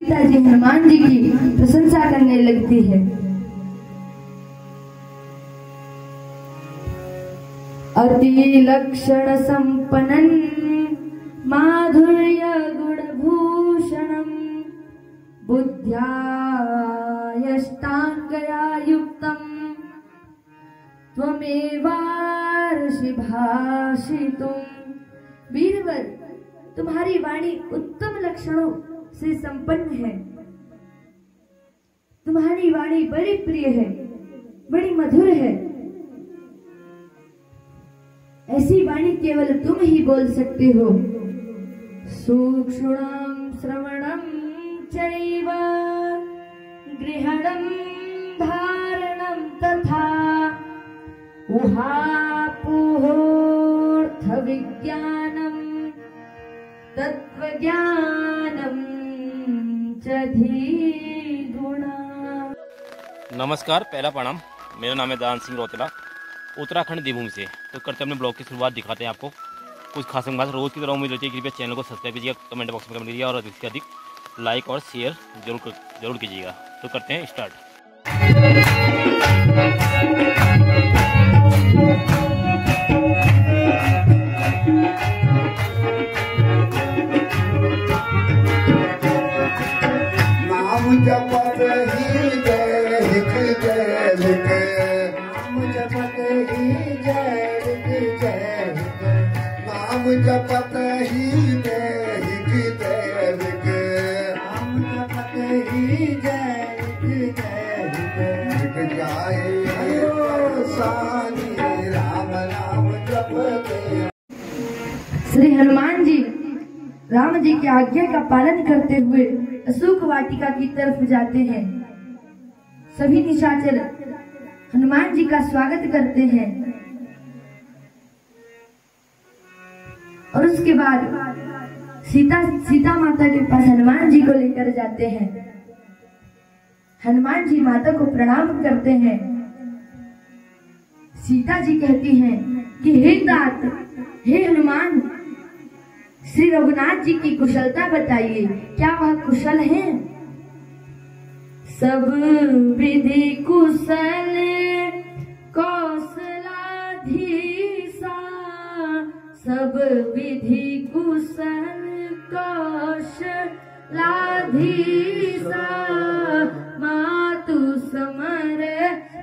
सीता जी हनुमान जी की प्रशंसा करने लगती है। अति लक्षण संपन्नं माधुर्य गुणभूषणं बुद्ध्या यष्टांगया युक्तं त्वमेवार्षि भाषितुम्। वीरवर, तुम्हारी वाणी उत्तम लक्षणों से संपन्न है। तुम्हारी वाणी बड़ी प्रिय है, बड़ी मधुर है। ऐसी वाणी केवल तुम ही बोल सकते हो। सूक्ष्मं श्रवणं चैव गृहणं धारणं तथा ऊहापोहोऽर्थ विज्ञानं तत्वज्ञानं च धीगुणा। नमस्कार, पहला प्रणाम। मेरा नाम है दान सिंह रोतेला, उत्तराखंड देवभूमि से। तो करते अपने ब्लॉग की शुरुआत दिखाते हैं आपको कुछ खास बात। रोज़ की तरह उम्मीद रहती है, कृपया चैनल को सब्सक्राइब कीजिएगा, कमेंट बॉक्स में कमेंट कीजिएगा और अधिक से अधिक लाइक और शेयर जरूर कीजिएगा। तो करते हैं स्टार्ट। जपत ही जय राम राम जपते। श्री हनुमान जी राम जी की आज्ञा का पालन करते हुए अशोक वाटिका की तरफ जाते हैं। सभी निशाचर हनुमान जी का स्वागत करते हैं और उसके बाद सीता माता के पास हनुमान जी को लेकर जाते हैं। हनुमान जी माता को प्रणाम करते हैं। सीता जी कहती हैं कि हे तात, हे हनुमान, श्री रघुनाथ जी की कुशलता बताइए, क्या वह कुशल हैं? सब विधि कुशल कौशलाधीशा, सब विधि कुशल कौशलाधीशा, मातु समर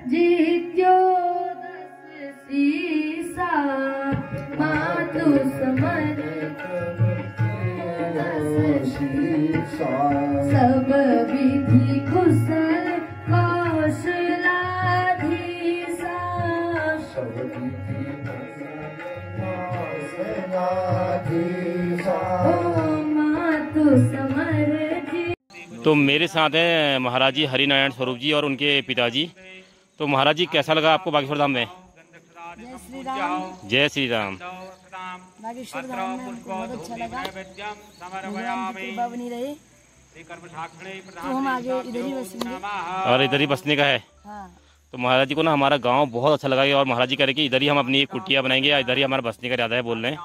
जित्योदस सीसा, मातु समर सब विधि कुशल कौशलाधीशा, मातु समर जी। तो मेरे साथ हैं महाराज जी हरिनारायण स्वरूप जी और उनके पिताजी। तो महाराज जी, कैसा लगा आपको बागेश्वर धाम में? जय श्री राम। जय श्री राम। बागेश्वर धाम में हमको बहुत अच्छा लगा। भगवान की कृपा बनी रहे तो हम आगे इधर ही बसेंगे। और इधर ही बसने का है। हाँ। तो महाराज जी को ना हमारा गांव बहुत अच्छा लगा और महाराज जी कह रहे कि इधर ही हम अपनी कुटिया बनाएंगे या इधर ही हमारा बसने का इरादा है, बोल रहे हैं।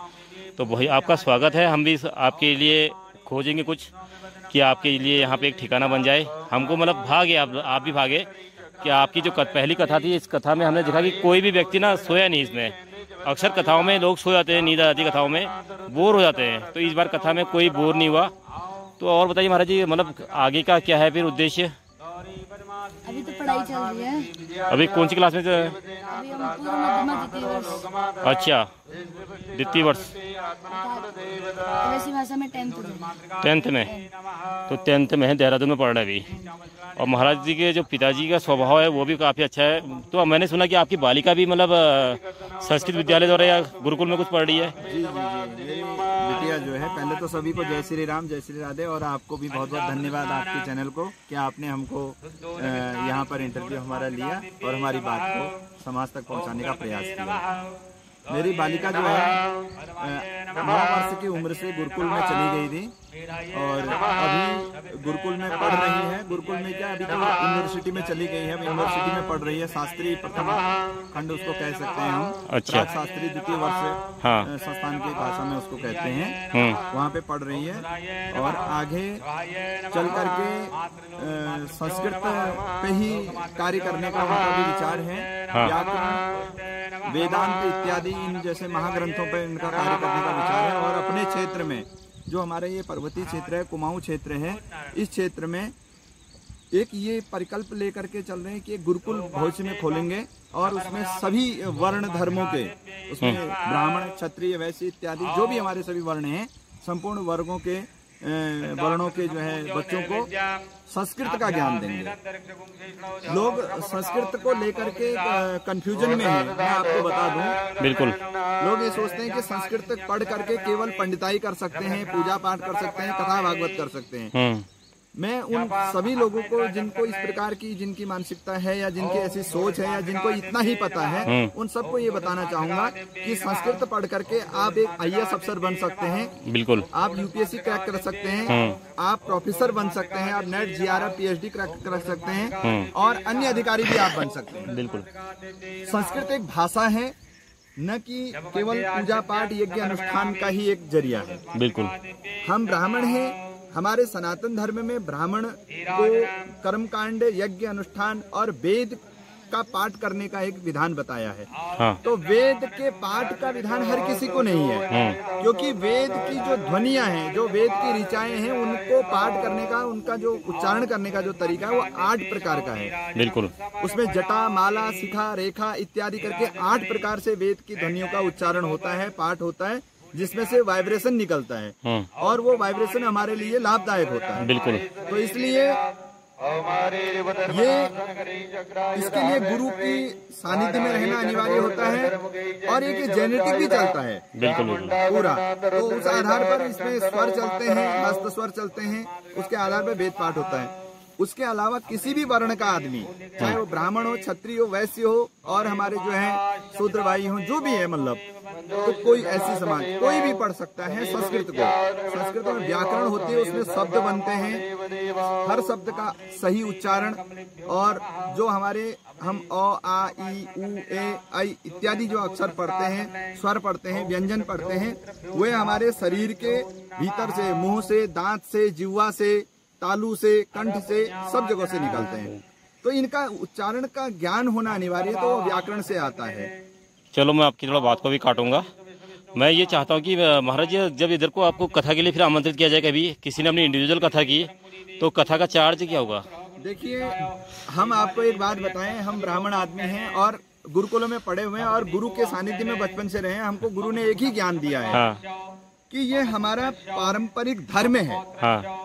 तो वही आपका स्वागत है। हम भी आपके लिए खोजेंगे कुछ कि आपके लिए यहाँ पे एक ठिकाना बन जाए। हमको मतलब भागे, आप भी भागे कि आपकी जो पहली कथा थी, इस कथा में हमने देखा कि कोई भी व्यक्ति ना सोया नहीं। इसमें अक्सर कथाओं में लोग सो जाते हैं, नींद आ जाती है, कथाओं में बोर हो जाते हैं। तो इस बार कथा में कोई बोर नहीं हुआ। तो और बताइए महाराज जी, मतलब आगे का क्या है फिर उद्देश्य? अभी तो पढ़ाई चल रही है। अभी कौन सी क्लास में? अभी हम पूर्व मध्यमा द्वितीय वर्ष। अच्छा, द्वितीय वर्ष। वैसी भाषा में 10th में। तो 10th में है, देहरादून में पढ़ रहे अभी। और महाराज जी के जो पिताजी का स्वभाव है वो भी काफ़ी अच्छा है। तो मैंने सुना कि आपकी बालिका भी मतलब संस्कृत विद्यालय द्वारा या गुरुकुल में कुछ पढ़ रही है। जी जी जी, मेरी बिटिया जो है, पहले तो सभी को जय श्री राम, जय श्री राधे। और आपको भी बहुत बहुत धन्यवाद आपके चैनल को कि आपने हमको यहाँ पर इंटरव्यू हमारा लिया और हमारी बात को समाज तक पहुँचाने का प्रयास किया। मेरी बालिका जो है 9 वर्ष की उम्र से गुरुकुल में चली गई थी और अभी गुरुकुल में पढ़ रही है। गुरुकुल में क्या, अभी तो यूनिवर्सिटी में चली गई है, यूनिवर्सिटी में पढ़ रही है। शास्त्री प्रथम खंड उसको कह सकते हैं हम। अच्छा। शास्त्री द्वितीय वर्ष हाँ। संस्थान की भाषा में उसको कहते हैं। वहाँ पे पढ़ रही है और आगे चल करके संस्कृत पे ही कार्य करने का उनका भी विचार है। व्याकरण, वेदांत इत्यादि इन जैसे महाग्रंथों पर इनका कार्य करने का विचार है। और अपने क्षेत्र में जो हमारे ये पर्वतीय क्षेत्र है, कुमाऊं क्षेत्र है, इस क्षेत्र में एक ये परिकल्प लेकर के चल रहे हैं कि एक गुरुकुल भविष्य में खोलेंगे और उसमें सभी वर्ण धर्मों के, उसमें ब्राह्मण, क्षत्रिय, वैश्य इत्यादि जो भी हमारे सभी वर्ण हैं, संपूर्ण वर्गों के वर्णों के जो है बच्चों को संस्कृत का ज्ञान देंगे। लोग संस्कृत को लेकर के कंफ्यूजन में हैं, मैं आपको बता दूं। बिल्कुल। लोग ये सोचते हैं कि संस्कृत पढ़ करके केवल पंडिताई कर सकते हैं, पूजा पाठ कर सकते हैं, कथा भागवत कर सकते हैं। मैं उन सभी लोगों को जिनको इस प्रकार की जिनकी मानसिकता है या जिनकी ऐसी सोच है या जिनको इतना ही पता है, उन सबको ये बताना चाहूंगा कि संस्कृत पढ़ करके आप एक IAS अफसर बन सकते हैं। बिल्कुल। आप UPSC क्रैक कर सकते हैं, आप प्रोफेसर बन सकते हैं, आप नेट GRF PhD क्रैक कर सकते हैं और अन्य अधिकारी भी आप बन सकते हैं। बिल्कुल। संस्कृत एक भाषा है, न कि केवल पूजा पाठ यज्ञ अनुष्ठान का ही एक जरिया है। बिल्कुल। हम ब्राह्मण हैं, हमारे सनातन धर्म में ब्राह्मण को कर्मकांड, यज्ञ अनुष्ठान और वेद का पाठ करने का एक विधान बताया है। हाँ। तो वेद के पाठ का विधान हर किसी को नहीं है, क्योंकि वेद की जो ध्वनियां हैं, जो वेद की ऋचाएं हैं, उनको पाठ करने का, उनका जो उच्चारण करने का जो तरीका है वो 8 प्रकार का है। बिल्कुल। उसमें जटा, माला, शिखा, रेखा इत्यादि करके 8 प्रकार से वेद की ध्वनियों का उच्चारण होता है, पाठ होता है, जिसमें से वाइब्रेशन निकलता है और वो वाइब्रेशन हमारे लिए लाभदायक होता है। बिल्कुल। तो इसलिए ये इसके लिए गुरु की सानिध्य में रहना अनिवार्य होता है और एक जेनेटिक भी चलता है। बिल्कुल। पूरा। तो उस आधार पर इसमें स्वर चलते हैं, हस्त स्वर चलते हैं, उसके आधार पर वेद पाठ होता है। उसके अलावा किसी भी वर्ण का आदमी, चाहे वो ब्राह्मण हो, क्षत्रिय हो, वैश्य हो और हमारे जो है शूद्र भाई हो, जो भी है, मतलब तो कोई ऐसी समाज कोई भी पढ़ सकता है संस्कृत को। संस्कृत में व्याकरण होती है, उसमें शब्द बनते हैं, हर शब्द का सही उच्चारण और जो हमारे हम अ, आ, ई, उ, ए, ऐ इत्यादि जो अक्षर पढ़ते हैं, स्वर पढ़ते हैं, व्यंजन पढ़ते हैं, वे हमारे शरीर के भीतर से, मुंह से, दांत से, जिह्वा से, तालू से, कंठ से, सब जगह से निकलते हैं। तो इनका उच्चारण का ज्ञान होना अनिवार्य है, तो वो व्याकरण से आता है। चलो, मैं आपकी थोड़ा बात को भी काटूंगा। मैं ये चाहता हूँ कि महाराज जी, जब इधर को आपको कथा के लिए फिर आमंत्रित किया जाए, कभी किसी ने अपनी इंडिविजुअल कथा की, तो कथा का चार्ज क्या होगा? देखिए, हम आपको एक बात बताएं, हम ब्राह्मण आदमी हैं और गुरुकुलों में पढ़े हुए हैं और गुरु के सानिध्य में बचपन से रहे हैं। हमको गुरु ने एक ही ज्ञान दिया है। हाँ। कि ये हमारा पारंपरिक धर्म है। हाँ।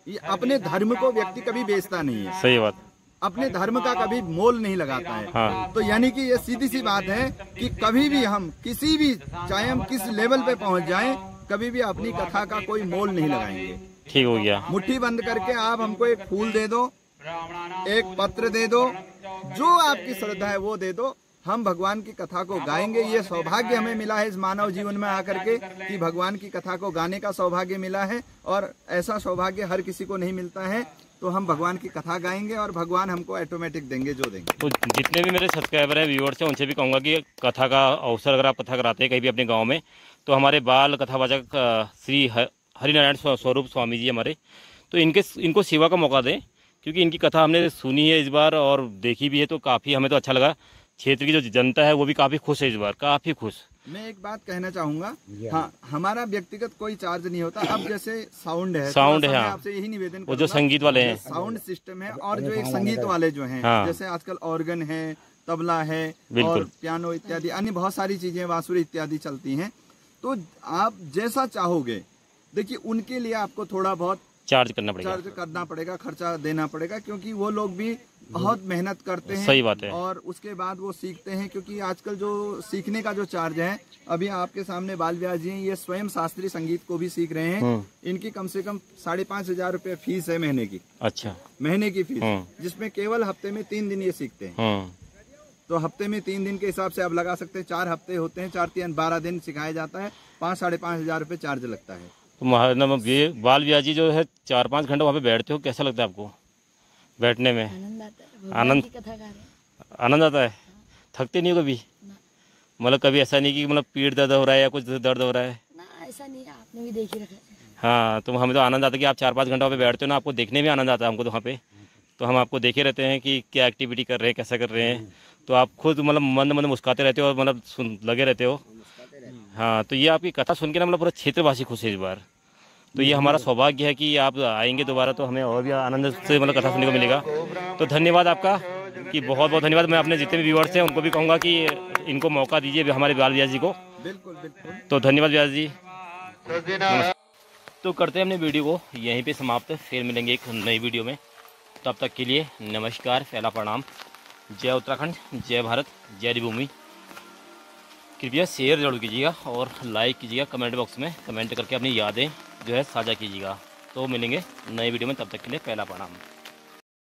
ये अपने धर्म को व्यक्ति कभी बेचता नहीं है। सही बात। अपने धर्म का कभी मोल नहीं लगाता है। हाँ। तो यानी कि ये सीधी सी बात है कि कभी भी हम किसी भी, चाहे हम किस लेवल पे पहुंच जाएं, कभी भी अपनी कथा का कोई मोल नहीं लगाएंगे। ठीक हो गया। मुट्ठी बंद करके आप हमको एक फूल दे दो, एक पत्र दे दो, जो आपकी श्रद्धा है वो दे दो, हम भगवान की कथा को गाएंगे। ये सौभाग्य हमें मिला है इस मानव जीवन में आकर के कि भगवान की कथा को गाने का सौभाग्य मिला है और ऐसा सौभाग्य हर किसी को नहीं मिलता है। तो हम भगवान की कथा गाएंगे और भगवान हमको ऑटोमेटिक देंगे जो देंगे। तो जितने भी मेरे सब्सक्राइबर हैं, व्यूअर्स हैं, उनसे भी कहूँगा कि कथा का अवसर अगर आप कथा कराते हैं कहीं भी अपने गाँव में, तो हमारे बाल कथावाचक श्री हरिनारायण स्वरूप स्वामी जी हमारे, तो इनको सेवा का मौका दें, क्योंकि इनकी कथा हमने सुनी है इस बार और देखी भी है, तो काफ़ी हमें तो अच्छा लगा। क्षेत्र की जो जनता है वो भी काफ़ी खुश है इस बार, काफ़ी खुश। मैं एक बात कहना चाहूंगा, हाँ, हमारा व्यक्तिगत कोई चार्ज नहीं होता। अब जैसे साउंड है, हाँ, आपसे यही निवेदन वो जो संगीत वाले हैं, साउंड सिस्टम है और जो एक संगीत वाले जो हैं, हाँ। जैसे आजकल ऑर्गन है, तबला है और पियानो इत्यादि अन्य बहुत सारी चीजें, बांसुरी इत्यादि चलती हैं। तो आप जैसा चाहोगे, देखिए उनके लिए आपको थोड़ा बहुत चार्ज करना पड़ेगा, खर्चा देना पड़ेगा, क्योंकि वो लोग भी बहुत मेहनत करते हैं। सही बात है। और उसके बाद वो सीखते हैं, क्योंकि आजकल जो सीखने का जो चार्ज है, अभी आपके सामने बाल व्यास जी हैं, ये स्वयं शास्त्रीय संगीत को भी सीख रहे हैं। इनकी कम से कम 5,500 रुपये फीस है महीने की। अच्छा। महीने की फीस, जिसमें केवल हफ्ते में 3 दिन ये सीखते हैं। तो हफ्ते में 3 दिन के हिसाब से आप लगा सकते हैं। 4 हफ्ते होते हैं, 4 3 12 दिन सिखाया जाता है। 5-5.5 हज़ार रुपये चार्ज लगता है। तो ये बाल ब्याह जी जो है 4-5 घंटे वहाँ पे बैठते हो, कैसा लगता है आपको बैठने में? आनंद आता है, आनंद भगवान की कथा गा रहे हैं। आनंद आता है। थकते नहीं हो कभी? मतलब कभी ऐसा नहीं कि मतलब पीठ दर्द हो रहा है या कुछ दर्द हो रहा है? ना ऐसा नहीं है, आपने भी देख ही रखा है। हाँ, तो हमें तो आनंद आता है कि आप 4-5 घंटा वहाँ पे बैठते हो ना, आपको देखने में आनंद आता है हमको तो वहाँ पे। तो हम आपको देखे रहते हैं कि क्या एक्टिविटी कर रहे हैं, कैसा कर रहे हैं, तो आप खुद मतलब मंद मंद मुस्कुराते रहते हो और मतलब लगे रहते हो। हाँ, तो ये आपकी कथा सुन के ना मतलब पूरा क्षेत्रवासी खुश है इस बार। तो ये हमारा सौभाग्य है कि आप आएंगे दोबारा तो हमें और भी आनंद से मतलब कथा सुनने को मिलेगा। तो धन्यवाद आपका, कि बहुत बहुत धन्यवाद। मैं अपने जितने भी व्यूअर्स हैं उनको भी कहूँगा कि इनको मौका दीजिए हमारे बाल व्यास जी को। बिल्कुल बिल्कुल। तो धन्यवाद व्यास जी। तो करते हैं अपने वीडियो को यहीं पे समाप्त, फिर मिलेंगे एक नई वीडियो में। तब तक के लिए नमस्कार, पहला प्रणाम। जय उत्तराखंड, जय भारत, जय देवभूमि। कृपया शेयर जरूर कीजिएगा और लाइक कीजिएगा। कमेंट बॉक्स में कमेंट करके अपनी यादें जो है साझा कीजिएगा। तो मिलेंगे नई वीडियो में, तब तक के लिए पहला प्रणाम।